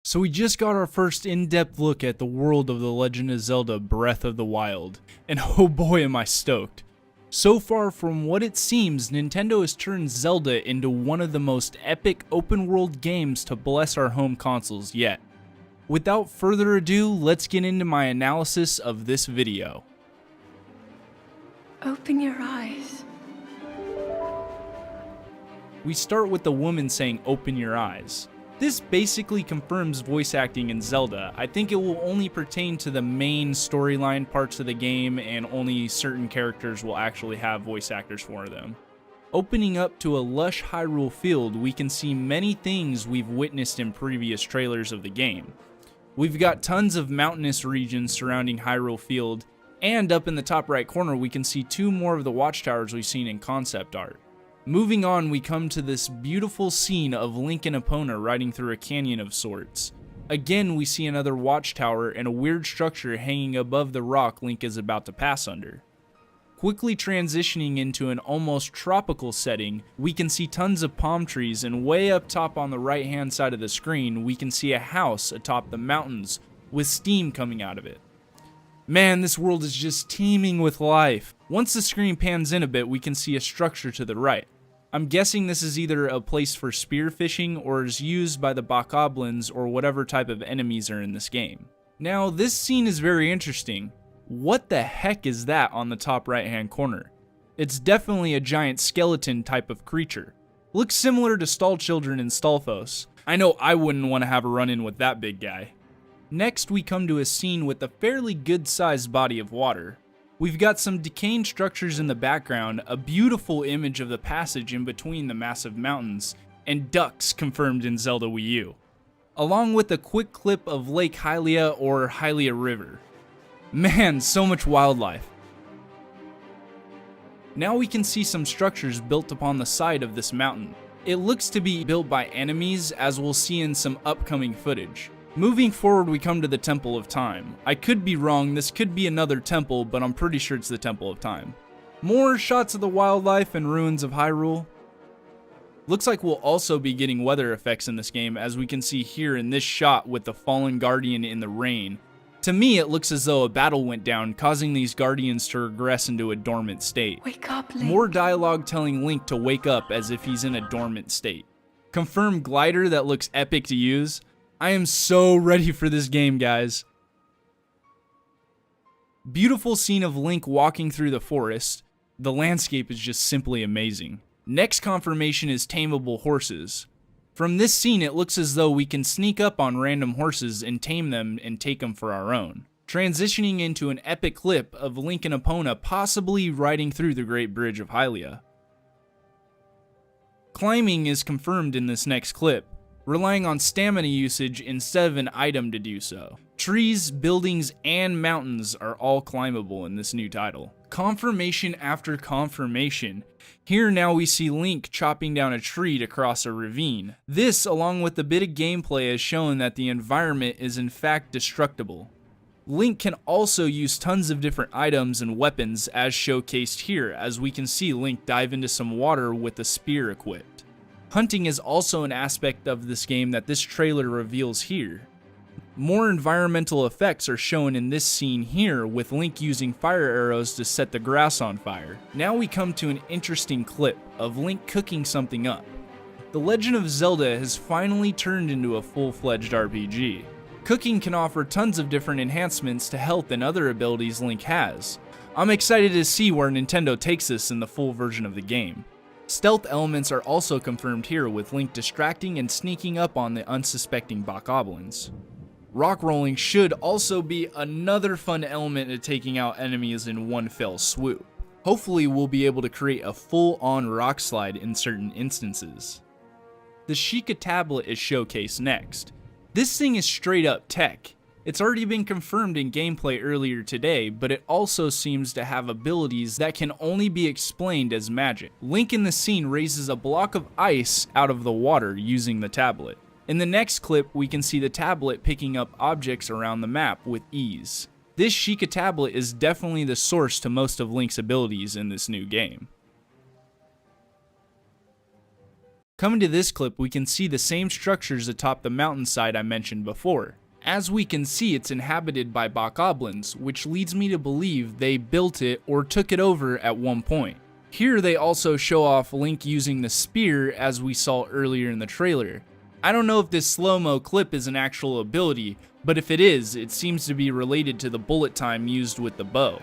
So we just got our first in-depth look at the world of The Legend of Zelda Breath of the Wild, and oh boy am I stoked. So far from what it seems, Nintendo has turned Zelda into one of the most epic open-world games to bless our home consoles yet. Without further ado, let's get into my analysis of this video. Open your eyes. We start with the woman saying open your eyes. This basically confirms voice acting in Zelda. I think it will only pertain to the main storyline parts of the game, and only certain characters will actually have voice actors for them. Opening up to a lush Hyrule field, we can see many things we've witnessed in previous trailers of the game. We've got tons of mountainous regions surrounding Hyrule Field, and up in the top right corner we can see two more of the watchtowers we've seen in concept art. Moving on, we come to this beautiful scene of Link and Epona riding through a canyon of sorts. Again, we see another watchtower and a weird structure hanging above the rock Link is about to pass under. Quickly transitioning into an almost tropical setting, we can see tons of palm trees, and way up top on the right hand side of the screen, we can see a house atop the mountains with steam coming out of it. Man, this world is just teeming with life. Once the screen pans in a bit, we can see a structure to the right. I'm guessing this is either a place for spearfishing or is used by the bokoblins or whatever type of enemies are in this game. Now, this scene is very interesting. What the heck is that on the top right hand corner? It's definitely a giant skeleton type of creature. Looks similar to Stall Children in Stalfos. I know I wouldn't want to have a run-in with that big guy. Next, we come to a scene with a fairly good-sized body of water. We've got some decaying structures in the background, a beautiful image of the passage in between the massive mountains, and ducks confirmed in Zelda Wii U, along with a quick clip of Lake Hylia or Hylia River. Man, so much wildlife. Now we can see some structures built upon the side of this mountain. It looks to be built by enemies, as we'll see in some upcoming footage. Moving forward, we come to the Temple of Time. I could be wrong, this could be another temple, but I'm pretty sure it's the Temple of Time. More shots of the wildlife and ruins of Hyrule. Looks like we'll also be getting weather effects in this game, as we can see here in this shot with the fallen guardian in the rain. To me, it looks as though a battle went down, causing these guardians to regress into a dormant state. Wake up, Link. More dialogue telling Link to wake up as if he's in a dormant state. Confirmed glider that looks epic to use. I am so ready for this game, guys. Beautiful scene of Link walking through the forest. The landscape is just simply amazing. Next confirmation is tameable horses. From this scene, it looks as though we can sneak up on random horses and tame them and take them for our own. Transitioning into an epic clip of Link and Epona possibly riding through the Great Bridge of Hylia. Climbing is confirmed in this next clip, relying on stamina usage instead of an item to do so. Trees, buildings, and mountains are all climbable in this new title. Confirmation after confirmation. Here now we see Link chopping down a tree to cross a ravine. This, along with a bit of gameplay, has shown that the environment is in fact destructible. Link can also use tons of different items and weapons as showcased here, as we can see Link dive into some water with a spear equipped. Hunting is also an aspect of this game that this trailer reveals here. More environmental effects are shown in this scene here, with Link using fire arrows to set the grass on fire. Now we come to an interesting clip of Link cooking something up. The Legend of Zelda has finally turned into a full-fledged RPG. Cooking can offer tons of different enhancements to health and other abilities Link has. I'm excited to see where Nintendo takes this in the full version of the game. Stealth elements are also confirmed here, with Link distracting and sneaking up on the unsuspecting bokoblins. Rock rolling should also be another fun element to taking out enemies in one fell swoop. Hopefully we'll be able to create a full-on rock slide in certain instances. The Sheikah tablet is showcased next. This thing is straight up tech. It's already been confirmed in gameplay earlier today, but it also seems to have abilities that can only be explained as magic. Link in the scene raises a block of ice out of the water using the tablet. In the next clip, we can see the tablet picking up objects around the map with ease. This Sheikah tablet is definitely the source to most of Link's abilities in this new game. Coming to this clip, we can see the same structures atop the mountainside I mentioned before. As we can see, it's inhabited by bokoblins, which leads me to believe they built it or took it over at one point. Here they also show off Link using the spear as we saw earlier in the trailer. I don't know if this slow-mo clip is an actual ability, but if it is, it seems to be related to the bullet time used with the bow.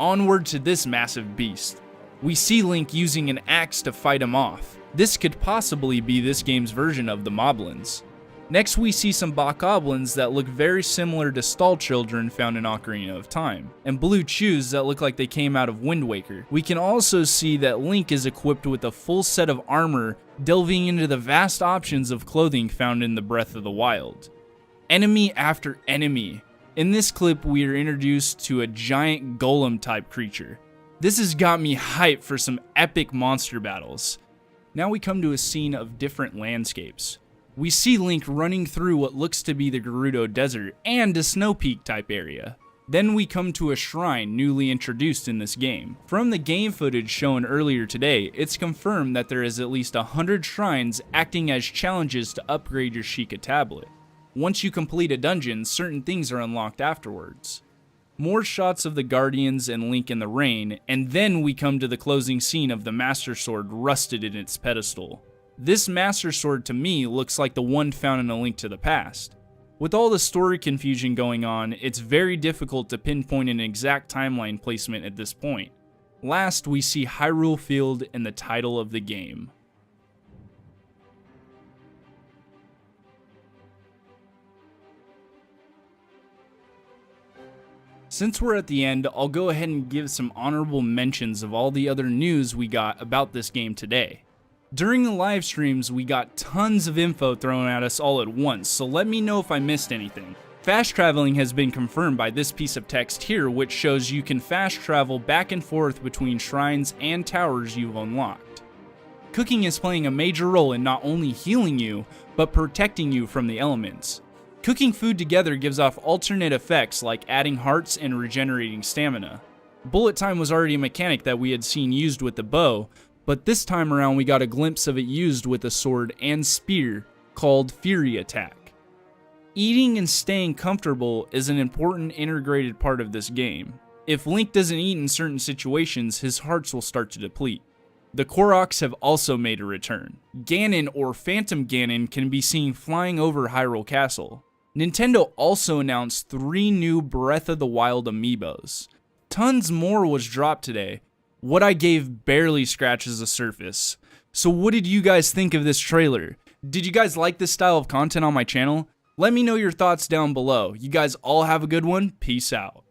Onward to this massive beast. We see Link using an axe to fight him off. This could possibly be this game's version of the moblins. Next we see some bokoblins that look very similar to stall children found in Ocarina of Time, and blue chews that look like they came out of Wind Waker. We can also see that Link is equipped with a full set of armor, delving into the vast options of clothing found in the Breath of the Wild. Enemy after enemy. In this clip we are introduced to a giant golem type creature. This has got me hyped for some epic monster battles. Now we come to a scene of different landscapes. We see Link running through what looks to be the Gerudo Desert and a snow peak type area. Then we come to a shrine newly introduced in this game. From the game footage shown earlier today, it's confirmed that there is at least 100 shrines acting as challenges to upgrade your Sheikah tablet. Once you complete a dungeon, certain things are unlocked afterwards. More shots of the Guardians and Link in the rain, and then we come to the closing scene of the Master Sword rusted in its pedestal. This Master Sword to me looks like the one found in A Link to the Past. With all the story confusion going on, it's very difficult to pinpoint an exact timeline placement at this point. Last, we see Hyrule Field and the title of the game. Since we're at the end, I'll go ahead and give some honorable mentions of all the other news we got about this game today. During the live streams, we got tons of info thrown at us all at once, so let me know if I missed anything. Fast traveling has been confirmed by this piece of text here, which shows you can fast travel back and forth between shrines and towers you've unlocked. Cooking is playing a major role in not only healing you, but protecting you from the elements. Cooking food together gives off alternate effects like adding hearts and regenerating stamina. Bullet time was already a mechanic that we had seen used with the bow, but this time around we got a glimpse of it used with a sword and spear called Fury Attack. Eating and staying comfortable is an important integrated part of this game. If Link doesn't eat in certain situations, his hearts will start to deplete. The Koroks have also made a return. Ganon or Phantom Ganon can be seen flying over Hyrule Castle. Nintendo also announced 3 new Breath of the Wild amiibos. Tons more was dropped today. What I gave barely scratches the surface. So what did you guys think of this trailer? Did you guys like this style of content on my channel? Let me know your thoughts down below. You guys all have a good one. Peace out.